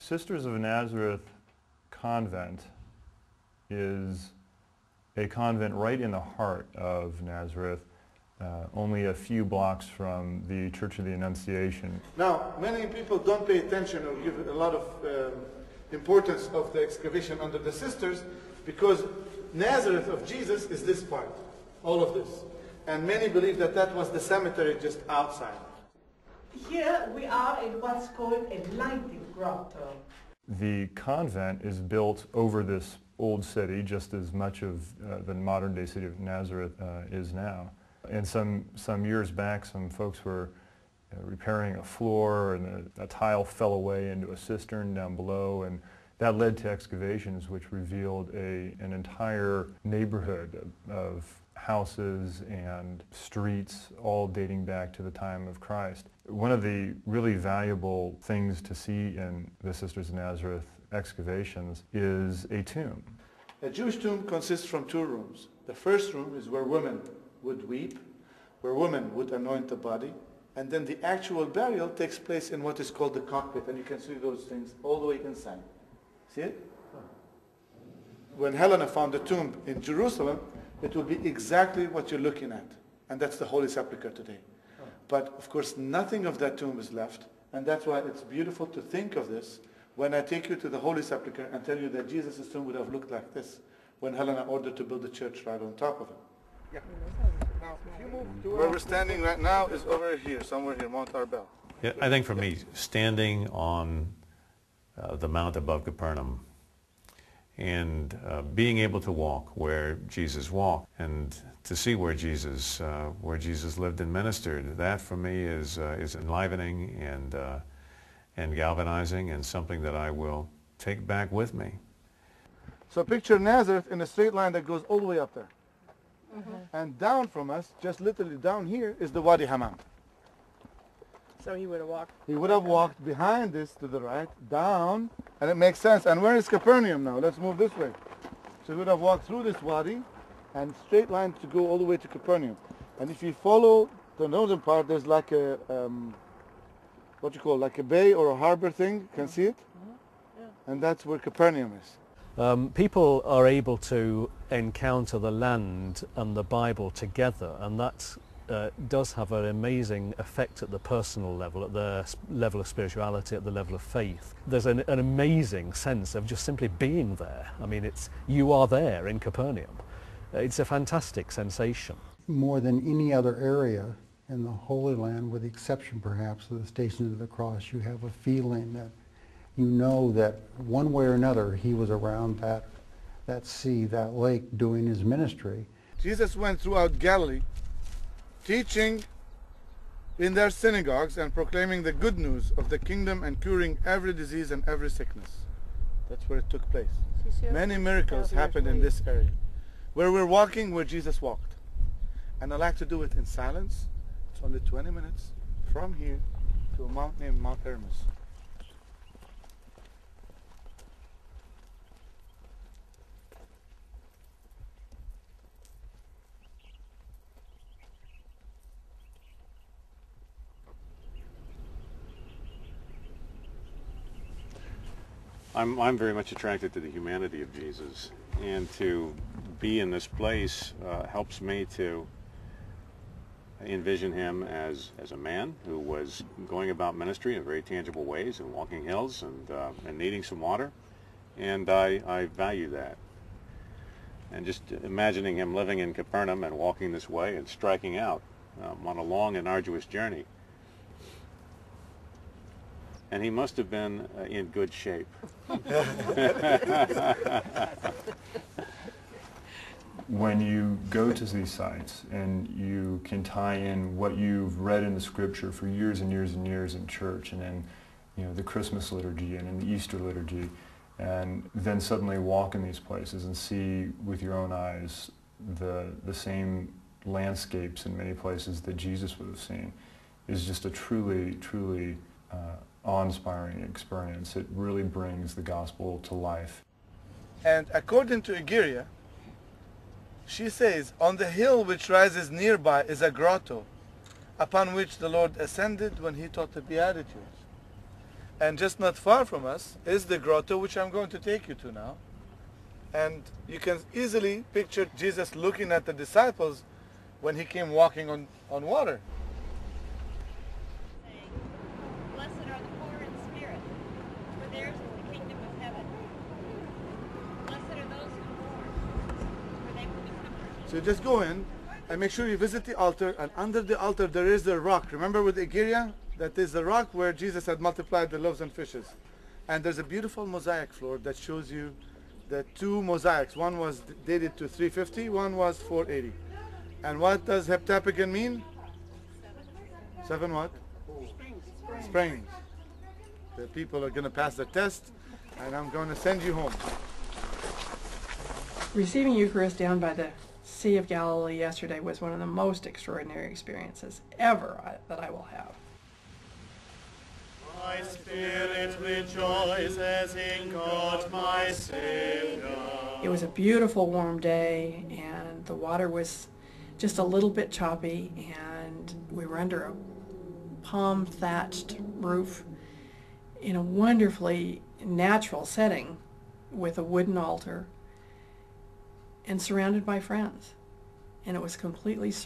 Sisters of Nazareth convent is a convent right in the heart of Nazareth, only a few blocks from the Church of the Annunciation. Now, many people don't pay attention or give a lot of importance of the excavation under the sisters, because Nazareth of Jesus is this part, all of this. And many believe that that was the cemetery just outside. Here we are in what's called a lighting grotto. The convent is built over this old city, just as much of the modern-day city of Nazareth is now. And some years back, some folks were repairing a floor, and a tile fell away into a cistern down below, and that led to excavations which revealed an entire neighborhood of houses and streets, all dating back to the time of Christ. One of the really valuable things to see in the Sisters of Nazareth excavations is a tomb. A Jewish tomb consists from two rooms. The first room is where women would weep, where women would anoint the body, and then the actual burial takes place in what is called the cockpit, and you can see those things all the way inside. See it? When Helena found the tomb in Jerusalem, it will be exactly what you're looking at, and that's the Holy Sepulchre today. But of course nothing of that tomb is left, and that's why it's beautiful to think of this when I take you to the Holy Sepulchre and tell you that Jesus' tomb would have looked like this when Helena ordered to build the church right on top of it. Yeah. Now, if you move to where we're standing right now is over here, somewhere here, Mount Arbel. Yeah, I think for me, standing on the mount above Capernaum and being able to walk where Jesus walked and to see where Jesus lived and ministered, that for me is enlivening and galvanizing, and something that I will take back with me. So picture Nazareth in a straight line that goes all the way up there. Mm-hmm. And down from us, just literally down here, is the Wadi Hammam. So he would have walked? He would have walked behind this to the right, down, and it makes sense. And where is Capernaum now? Let's move this way. So he would have walked through this wadi and straight line to go all the way to Capernaum. And if you follow the northern part, there's like a, what you call, like a bay or a harbor thing. You can see it? Yeah. And that's where Capernaum is. People are able to encounter the land and the Bible together, and that does have an amazing effect at the personal level, at the level of spirituality, at the level of faith. There's an amazing sense of just simply being there. I mean, you are there in Capernaum. It's a fantastic sensation. More than any other area in the Holy Land, with the exception perhaps of the Stations of the Cross, you have a feeling that you know that one way or another he was around that sea, that lake, doing his ministry. Jesus went throughout Galilee, teaching in their synagogues and proclaiming the good news of the kingdom and curing every disease and every sickness. That's where it took place. Many miracles happened in this area, where we're walking, where Jesus walked. And I like to do it in silence. It's only 20 minutes from here to a mountain named Mount Hermes. I'm very much attracted to the humanity of Jesus, and to be in this place helps me to envision him as a man who was going about ministry in very tangible ways and walking hills and needing some water, and I value that. And just imagining him living in Capernaum and walking this way and striking out on a long and arduous journey. And he must have been in good shape. When you go to these sites and you can tie in what you've read in the Scripture for years and years and years in church, and in the Christmas liturgy and in the Easter liturgy, and then suddenly walk in these places and see with your own eyes the same landscapes in many places that Jesus would have seen, is just a truly awe-inspiring experience. It really brings the gospel to life. And according to Egeria, she says, on the hill which rises nearby is a grotto, upon which the Lord ascended when he taught the Beatitudes. And just not far from us is the grotto, which I'm going to take you to now. And you can easily picture Jesus looking at the disciples when he came walking on water. Blessed are the poor in spirit, for theirs is the kingdom of heaven. Blessed are those who mourn, for they will be comforted. So you just go in and make sure you visit the altar, and under the altar there is the rock. Remember with Egeria? That is the rock where Jesus had multiplied the loaves and fishes. And there's a beautiful mosaic floor that shows you the two mosaics. One was dated to 350, one was 480. And what does heptapagan mean? Seven what? Springs. The people are going to pass the test, and I'm going to send you home. Receiving Eucharist down by the Sea of Galilee yesterday was one of the most extraordinary experiences ever that I will have. My spirit rejoices in God my Savior. It was a beautiful warm day, and the water was just a little bit choppy, and we were under a palm thatched roof in a wonderfully natural setting with a wooden altar and surrounded by friends. And it was completely surrounded